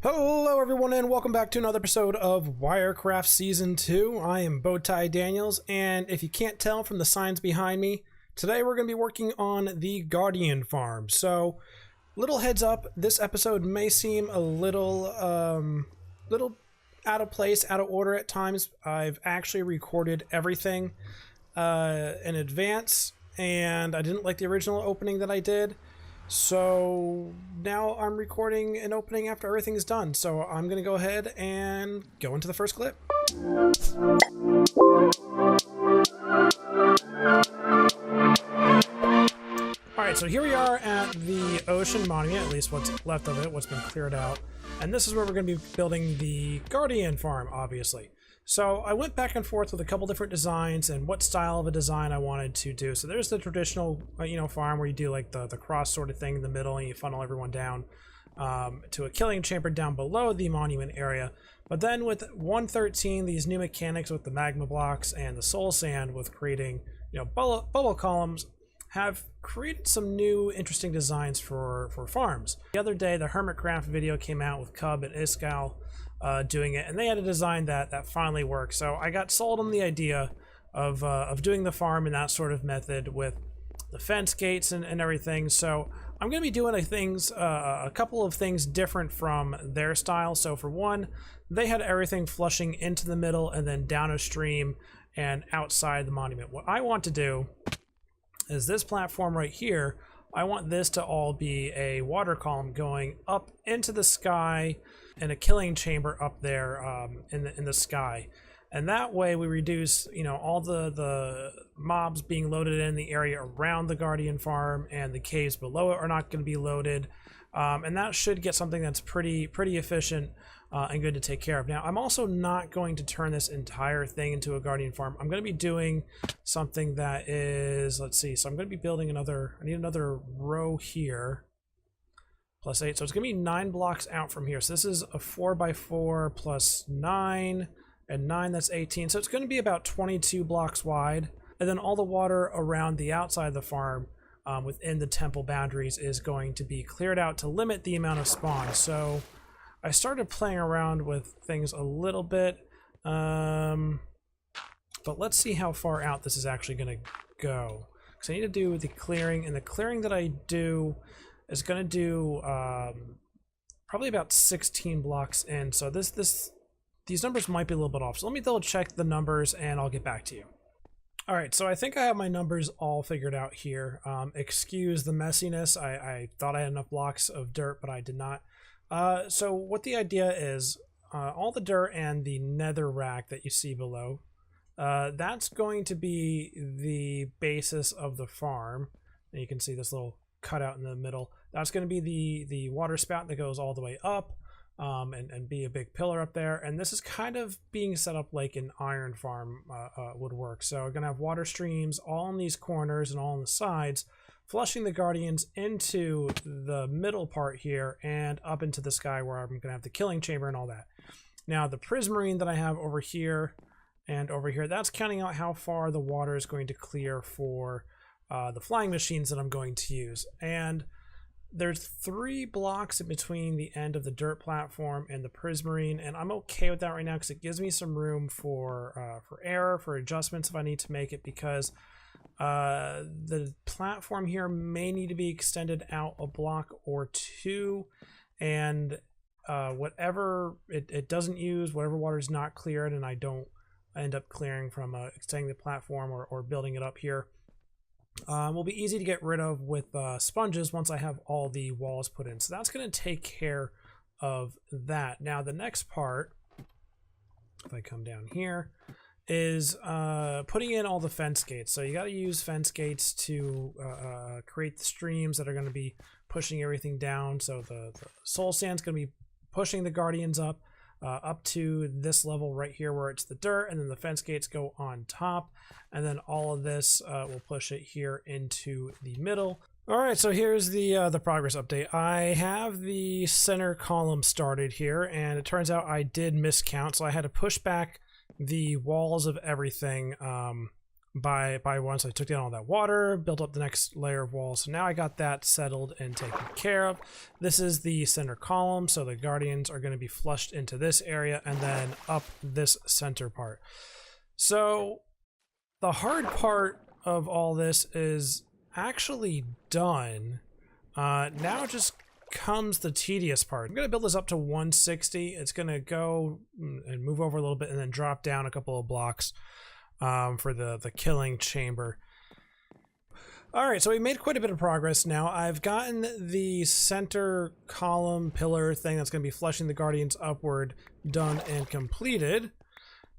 Hello everyone and welcome back to another episode of Wirecraft Season 2. I am Bowtie Daniels, and if you can't tell from the signs behind me, today we're going to be working on the Guardian Farm. So, little heads up, this episode may seem a little out of place, out of order at times. I've actually recorded everything in advance, and I didn't like the original opening that I did. So now I'm recording an opening after everything is done. So I'm going to go ahead and go into the first clip. Alright, so here we are at the Ocean Monument, at least what's left of it, what's been cleared out. And this is where we're going to be building the Guardian Farm, obviously. So I went back and forth with a couple different designs and what style of a design I wanted to do. So there's the traditional, farm where you do like the cross sort of thing in the middle and you funnel everyone down to a killing chamber down below the monument area. But then with 1.13, these new mechanics with the magma blocks and the soul sand with creating, bubble columns have created some new interesting designs for farms. The other day, the Hermitcraft video came out with Cub and Iskall doing it, and they had a design that finally worked. So I got sold on the idea of doing the farm in that sort of method with the fence gates and everything. So I'm going to be doing a couple of things different from their style. So for one, they had everything flushing into the middle and then down a stream and outside the monument. What I want to do is this platform right here. I want this to all be a water column going up into the sky and a killing chamber up there in the sky. And that way we reduce, all the mobs being loaded in the area around the Guardian Farm, and the caves below it are not going to be loaded. And that should get something that's pretty efficient and good to take care of. Now, I'm also not going to turn this entire thing into a Guardian Farm. I'm going to be doing something that is, let's see, so I'm going to be building I need another row here. Plus 8, so it's going to be 9 blocks out from here. So this is a 4x4 plus 9, and 9, that's 18. So it's going to be about 22 blocks wide. And then all the water around the outside of the farm within the temple boundaries is going to be cleared out to limit the amount of spawn. So I started playing around with things a little bit, but let's see how far out this is actually going to go. Because I need to do the clearing, and the clearing that I do is going to do probably about 16 blocks in. So these numbers might be a little bit off. So let me double check the numbers and I'll get back to you. All right, so I think I have my numbers all figured out here. Excuse the messiness. I thought I had enough blocks of dirt, but I did not. So what the idea is, all the dirt and the nether rack that you see below, that's going to be the basis of the farm. And you can see this little cutout in the middle. That's going to be the water spout that goes all the way up and be a big pillar up there. And this is kind of being set up like an iron farm would work. So we're going to have water streams all in these corners and all on the sides, flushing the guardians into the middle part here and up into the sky where I'm going to have the killing chamber and all that. Now the prismarine that I have over here and over here, that's counting out how far the water is going to clear for the flying machines that I'm going to use. And there's 3 blocks in between the end of the dirt platform and the prismarine, and I'm okay with that right now because it gives me some room for error, for adjustments if I need to make it, because the platform here may need to be extended out a block or 2, and whatever it doesn't use, whatever water is not cleared, and I don't end up clearing from extending the platform or building it up here, will be easy to get rid of with sponges once I have all the walls put in. So that's going to take care of that. Now the next part, if I come down here, is putting in all the fence gates. So you got to use fence gates to create the streams that are going to be pushing everything down. So the soul sand's going to be pushing the guardians up to this level right here where it's the dirt, and then the fence gates go on top, and then all of this will push it here into the middle. All right, so here's the progress update. I have the center column started here, and it turns out I did miscount, so I had to push back the walls of everything by one. So I took down all that water, built up the next layer of walls. So now I got that settled and taken care of. This is the center column, so the Guardians are going to be flushed into this area and then up this center part. So the hard part of all this is actually done. Now just comes the tedious part. I'm going to build this up to 160. It's going to go and move over a little bit and then drop down a couple of blocks for the killing chamber. All right, so we made quite a bit of progress now. I've gotten the center column pillar thing that's going to be flushing the Guardians upward done and completed.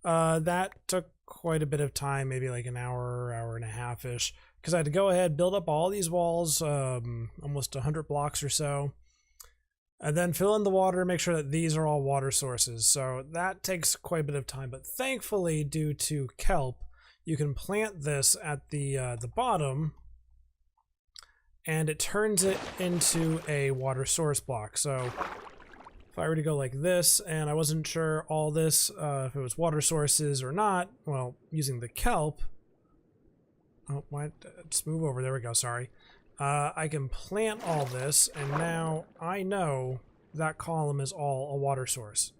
That took quite a bit of time, maybe like an hour, hour and a half-ish, because I had to go ahead, build up all these walls, almost 100 blocks or so, and then fill in the water, make sure that these are all water sources. So that takes quite a bit of time, but thankfully, due to kelp, you can plant this at the bottom, and it turns it into a water source block. So if I were to go like this, and I wasn't sure all this, if it was water sources or not, well, using the kelp, oh, what? Just move over, there we go, sorry. I can plant all this, and now I know that column is all a water source.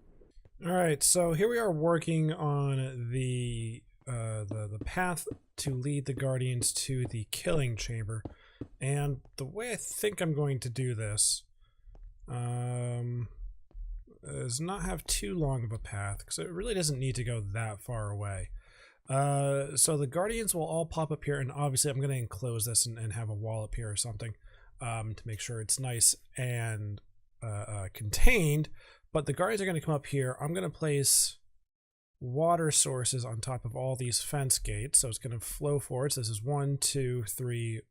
All right, so here we are working on the path to lead the Guardians to the killing chamber, and the way I think I'm going to do this is not have too long of a path, because it really doesn't need to go that far away. So the Guardians will all pop up here, and obviously I'm going to enclose this and have a wall up here or something to make sure it's nice and contained. But the Guardians are going to come up here. I'm going to place water sources on top of all these fence gates, so it's going to flow forward. So this is 1, 2, 3,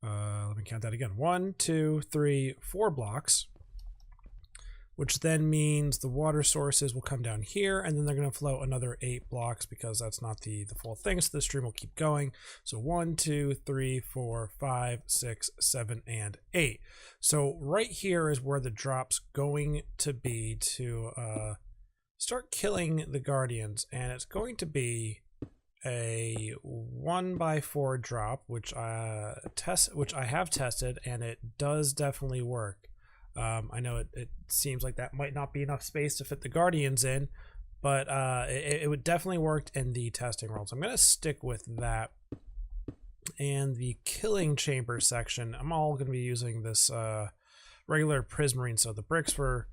let me count that again. 1, 2, 3, 4 blocks, which then means the water sources will come down here, and then they're going to flow another 8 blocks, because that's not the full thing, so the stream will keep going. So 1, 2, 3, 4, 5, 6, 7, and 8. So right here is where the drop's going to be to start killing the Guardians, and it's going to be a 1x4 drop, which I have tested, and it does definitely work. I know it seems like that might not be enough space to fit the Guardians in, but it would definitely work in the testing world. So I'm going to stick with that. And the killing chamber section, I'm all going to be using this regular prismarine. So the bricks were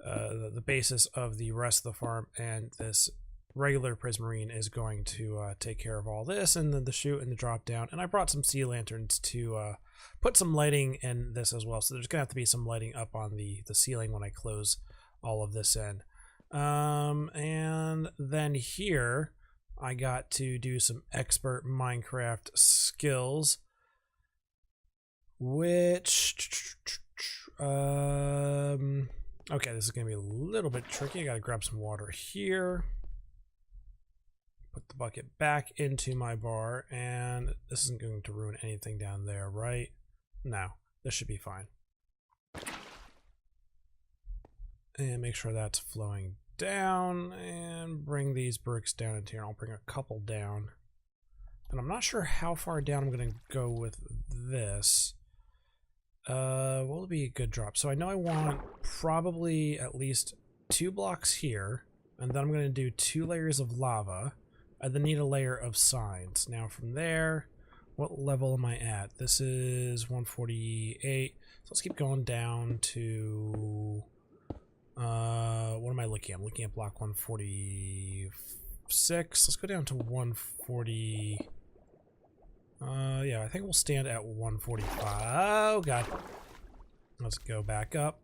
the basis of the rest of the farm, and this regular prismarine is going to take care of all this, and then the chute and the drop down. And I brought some sea lanterns to put some lighting in this as well, so there's gonna have to be some lighting up on the ceiling when I close all of this in. And then here I got to do some expert Minecraft skills, which okay, this is gonna be a little bit tricky. I gotta grab some water here, put the bucket back into my bar, and this isn't going to ruin anything down there, right? No, this should be fine. And make sure that's flowing down, and bring these bricks down into here. I'll bring a couple down. And I'm not sure how far down I'm going to go with this. What will be a good drop? So I know I want probably at least 2 blocks here, and then I'm going to do 2 layers of lava. I then need a layer of signs. Now from there, what level am I at? This is 148. So let's keep going down to what am I looking at? I'm looking at block 146. Let's go down to 140. Yeah, I think we'll stand at 145. Oh god. Let's go back up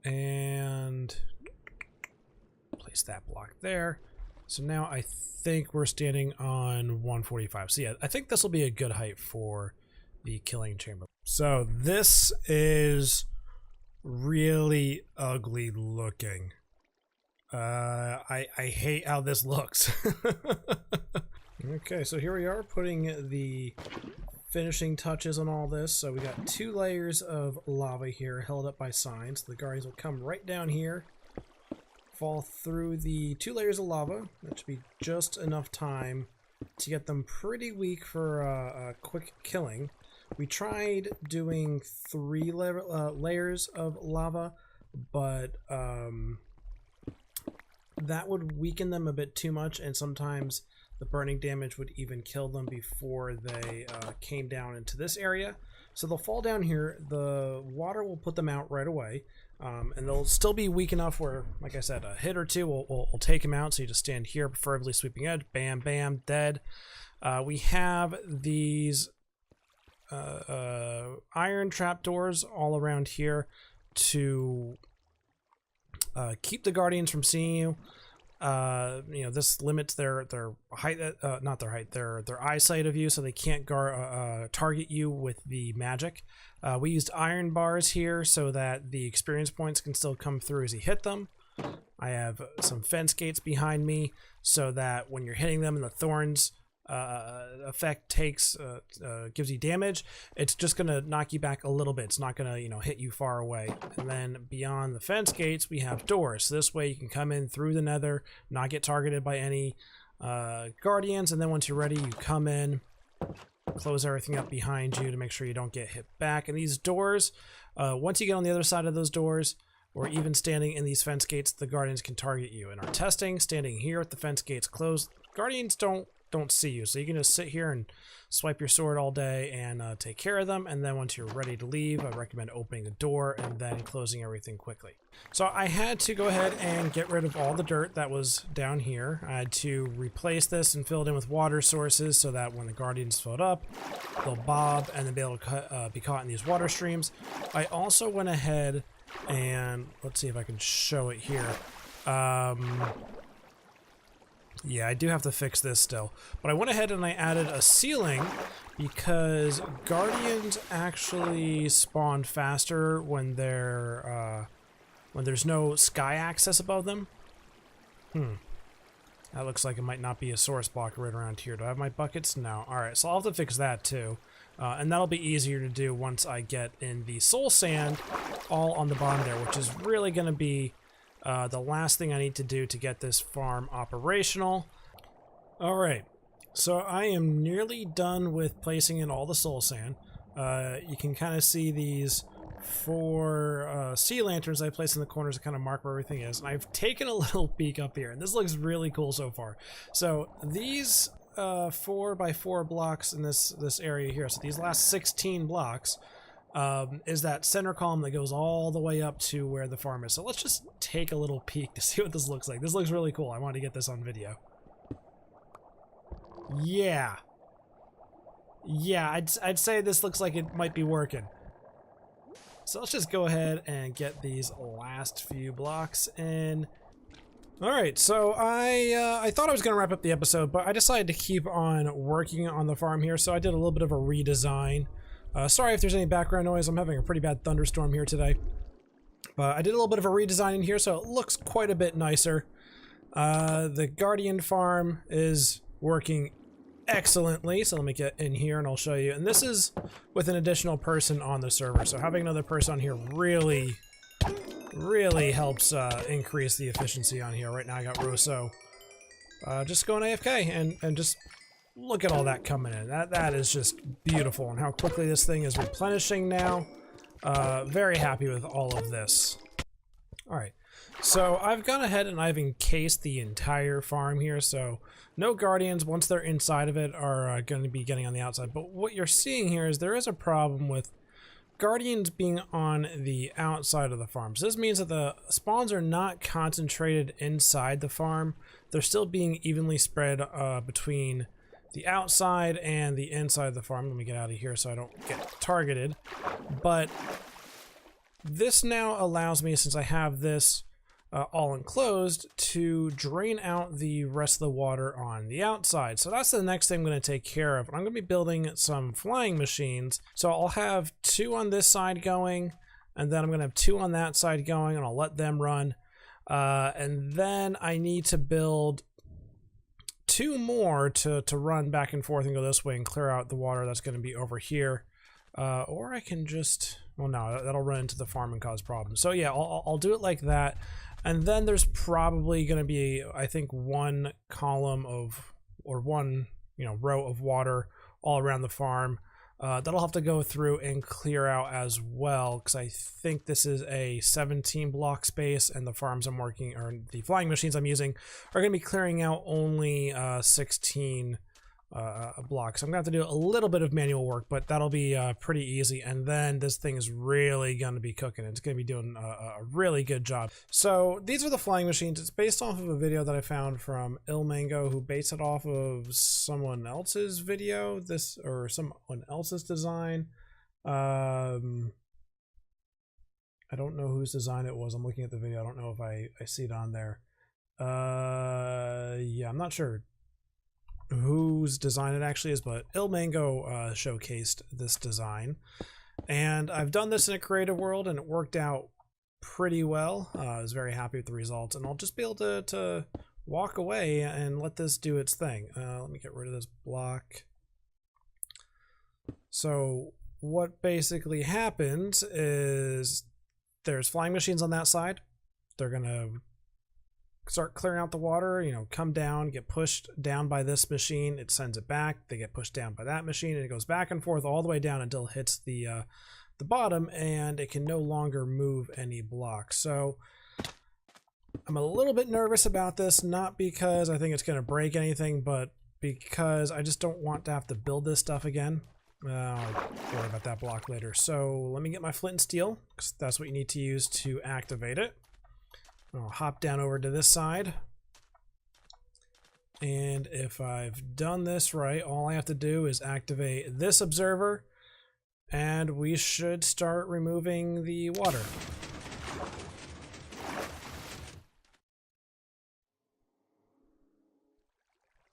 and place that block there. So now I think we're standing on 145. So yeah, I think this will be a good height for the killing chamber. So this is really ugly looking. I hate how this looks. Okay, so here we are putting the finishing touches on all this. So we got 2 layers of lava here held up by signs. The Guardians will come right down here, fall through the 2 layers of lava. That should be just enough time to get them pretty weak for a quick killing. We tried doing 3 layers of lava, but that would weaken them a bit too much, and sometimes the burning damage would even kill them before they came down into this area. So they'll fall down here, the water will put them out right away, and they'll still be weak enough where, like I said, a hit or two will take them out. So you just stand here, preferably sweeping edge, bam, bam, dead. We have these iron trapdoors all around here to keep the guardians from seeing you. You know, this limits their height, not their height, their eyesight of you, so they can't target you with the magic. We used iron bars here so that the experience points can still come through as you hit them. I have some fence gates behind me so that when you're hitting them and the thorns effect gives you damage, it's just gonna knock you back a little bit. It's not gonna, you know, hit you far away. And then beyond the fence gates we have doors, so this way you can come in through the nether, not get targeted by any guardians, and then once you're ready you come in, close everything up behind you to make sure you don't get hit back. And these doors, once you get on the other side of those doors, or even standing in these fence gates, the guardians can target you. In our testing, standing here with the fence gates closed, guardians don't see you, so you can just sit here and swipe your sword all day and take care of them. And then once you're ready to leave, I recommend opening the door and then closing everything quickly. So I had to go ahead and get rid of all the dirt that was down here. I had to replace this and fill it in with water sources so that when the guardians filled up, they'll bob and then be able to be caught in these water streams. I also went ahead and let's see if I can show it here. Yeah, I do have to fix this still. But I went ahead and I added a ceiling because guardians actually spawn faster when they're when there's no sky access above them. That looks like it might not be a source block right around here. Do I have my buckets? No. Alright, so I'll have to fix that too. And that'll be easier to do once I get in the soul sand all on the bottom there, which is really going to be the last thing I need to do to get this farm operational. Alright, so I am nearly done with placing in all the soul sand. You can kind of see these 4 sea lanterns I placed in the corners to kind of mark where everything is. And I've taken a little peek up here, and this looks really cool so far. So these 4x4 blocks in this area here, so these last 16 blocks, is that center column that goes all the way up to where the farm is. So let's just take a little peek to see what this looks like. This looks really cool. I wanted to get this on video. Yeah, I'd say this looks like it might be working. So let's just go ahead and get these last few blocks in. Alright, so I thought I was going to wrap up the episode, but I decided to keep on working on the farm here, so I did a little bit of a redesign. Sorry if there's any background noise, I'm having a pretty bad thunderstorm here today. But I did a little bit of a redesign in here, so it looks quite a bit nicer. The Guardian farm is working excellently, so let me get in here and I'll show you. And this is with an additional person on the server, so having another person on here really helps increase the efficiency on here. Right now I got Rosso just going AFK, and just look at all that coming in. That is just beautiful, and how quickly this thing is replenishing now. Very happy with all of this. Alright, so I've gone ahead and I've encased the entire farm here, so no guardians, once they're inside of it, are going to be getting on the outside. But what you're seeing here is there is a problem with guardians being on the outside of the farm. So this means that the spawns are not concentrated inside the farm. They're still being evenly spread between the outside and the inside of the farm. Let me get out of here so I don't get targeted. But this now allows me, since I have this all enclosed, to drain out the rest of the water on the outside. So that's the next thing I'm going to take care of. I'm going to be building some flying machines. So I'll have 2 on this side going, and then I'm going to have 2 on that side going, and I'll let them run. And then I need to build 2 more to run back and forth and go this way and clear out the water that's going to be over here. Or I can just, well, no, that'll run into the farm and cause problems. So yeah, I'll do it like that. And then there's probably going to be, I think, 1 column of, or 1 row of water all around the farm. That'll have to go through and clear out as well, because I think this is a 17 block space, and the farms I'm working, or the flying machines I'm using, are going to be clearing out only 16 blocks. I'm going to have to do a little bit of manual work, but that'll be pretty easy, and then this thing is really going to be cooking. It's going to be doing a really good job. So these are the flying machines. It's based off of a video that I found from Ilmango, who based it off of someone else's video, or someone else's design. I don't know whose design it was. I'm looking at the video. I don't know if I see it on there. Yeah, I'm not sure whose design it actually is, but Ilmango showcased this design, and I've done this in a creative world, and it worked out pretty well. I was very happy with the results, and I'll just be able to walk away and let this do its thing. Let me get rid of this block. So what basically happens is there's flying machines on that side. They're gonna start clearing out the water, come down, get pushed down by this machine, it sends it back, they get pushed down by that machine, and it goes back and forth all the way down until it hits the bottom, and it can no longer move any blocks. So I'm a little bit nervous about this, not because I think it's going to break anything, but because I just don't want to have to build this stuff again. I'll worry about that block later. So let me get my flint and steel, because that's what you need to use to activate it. I'll hop down over to this side, and if I've done this right, all I have to do is activate this observer, and we should start removing the water.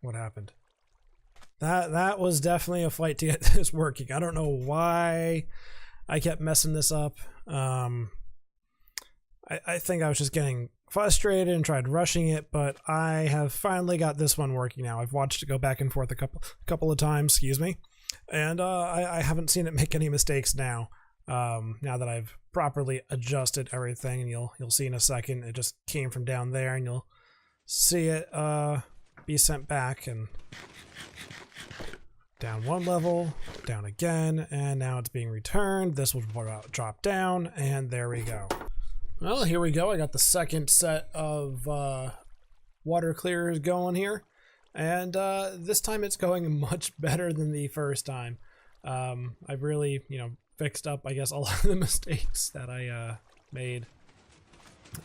What happened? That was definitely a fight to get this working. I don't know why I kept messing this up. I think I was just getting frustrated and tried rushing it, but I have finally got this one working now. I've watched it go back and forth a couple of times, excuse me, and I haven't seen it make any mistakes now. Now that I've properly adjusted everything, and you'll see in a second, it just came from down there, and you'll see it be sent back and down one level, down again, and now it's being returned. This will drop down, and there we go. Well, here we go. I got the second set of water clearers going here, and this time it's going much better than the first time. I've really, fixed up, I guess, a lot of the mistakes that I made,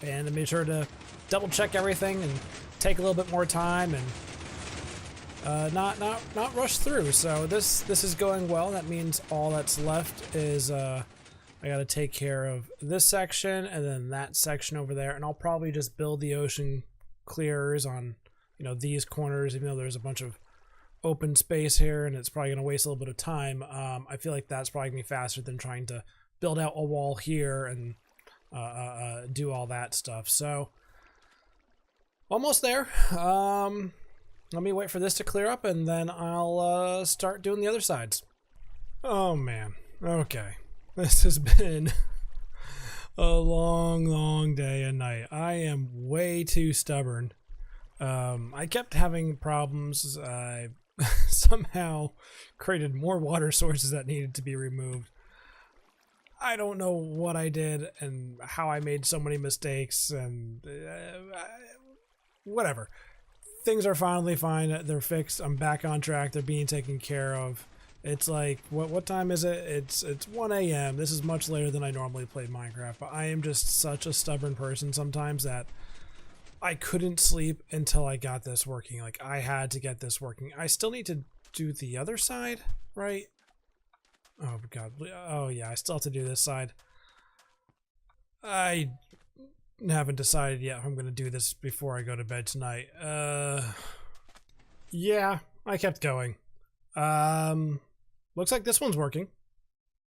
and I made sure to double check everything and take a little bit more time and not rush through. So this is going well. That means all that's left is I got to take care of this section and then that section over there, and I'll probably just build the ocean clearers on these corners, even though there's a bunch of open space here and it's probably going to waste a little bit of time. I feel like that's probably going to be faster than trying to build out a wall here and do all that stuff. So almost there. Let me wait for this to clear up, and then I'll start doing the other sides. Oh man, okay. This has been a long day and night. I am way too stubborn. I kept having problems. I somehow created more water sources that needed to be removed. I don't know what I did and how I made so many mistakes, and whatever. Things are finally fine. They're fixed. I'm back on track. They're being taken care of. It's like, what time is it? It's 1 a.m. This is much later than I normally play Minecraft, but I am just such a stubborn person sometimes that I couldn't sleep until I got this working. Like, I had to get this working. I still need to do the other side, right? Oh god. Oh yeah, I still have to do this side. I haven't decided yet if I'm gonna do this before I go to bed tonight. Yeah, I kept going. Looks like this one's working.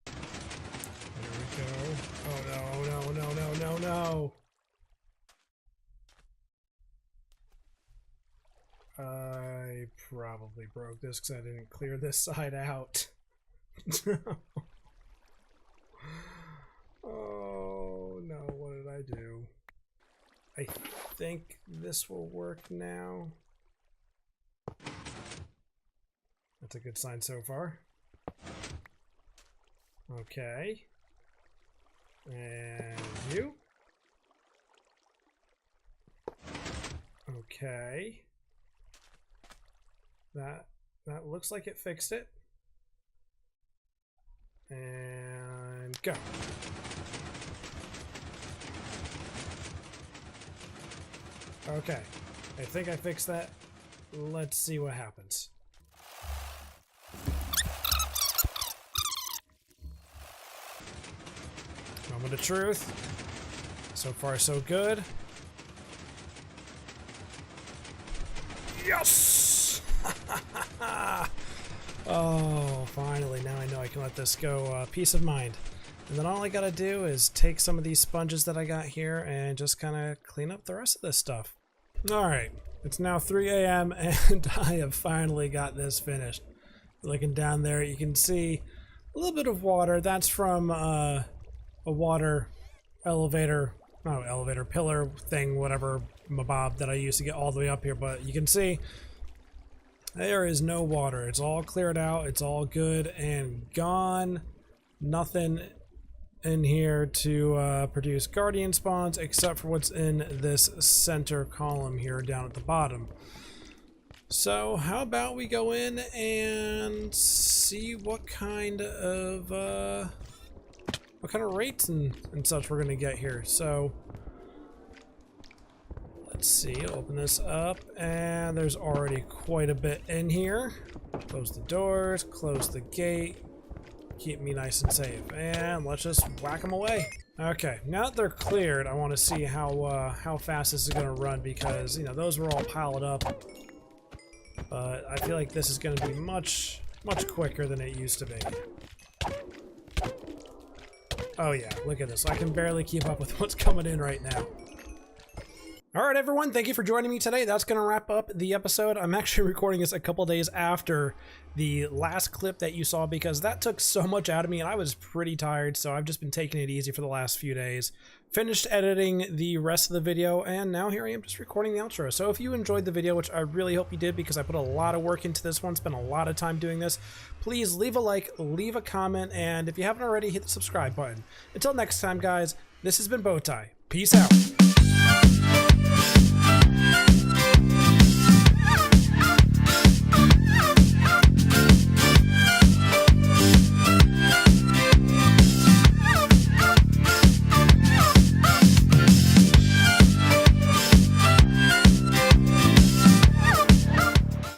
There we go. Oh no. I probably broke this because I didn't clear this side out. Oh no, what did I do? I think this will work now. That's a good sign so far. Okay. And you. Okay. That looks like it fixed it. And go. Okay. I think I fixed that. Let's see what happens. Moment of truth. So far, so good. Yes! Oh, finally. Now I know I can let this go. Peace of mind. And then all I gotta do is take some of these sponges that I got here and just kind of clean up the rest of this stuff. Alright. It's now 3 a.m. and I have finally got this finished. Looking down there, you can see a little bit of water. That's from a water elevator pillar thing, whatever mabob that I used to get all the way up here. But you can see there is no water. It's all cleared out. It's all good and gone. Nothing in here to produce guardian spawns except for what's in this center column here down at the bottom. So how about we go in and see what kind of rates and such we're gonna get here. So let's see, open this up, and there's already quite a bit in here. Close the doors, close the gate, keep me nice and safe, and let's just whack them away. Okay, now that they're cleared, I want to see how fast this is gonna run, because you know those were all piled up. But I feel like this is going to be much quicker than it used to be. Oh yeah, look at this. I can barely keep up with what's coming in right now. Alright everyone, thank you for joining me today. That's going to wrap up the episode. I'm actually recording this a couple days after the last clip that you saw because that took so much out of me and I was pretty tired, so I've just been taking it easy for the last few days. Finished editing the rest of the video, and now here I am just recording the outro. So if you enjoyed the video, which I really hope you did because I put a lot of work into this one, spent a lot of time doing this, please leave a like, leave a comment, and if you haven't already, hit the subscribe button. Until next time, guys, this has been Bowtie. Peace out.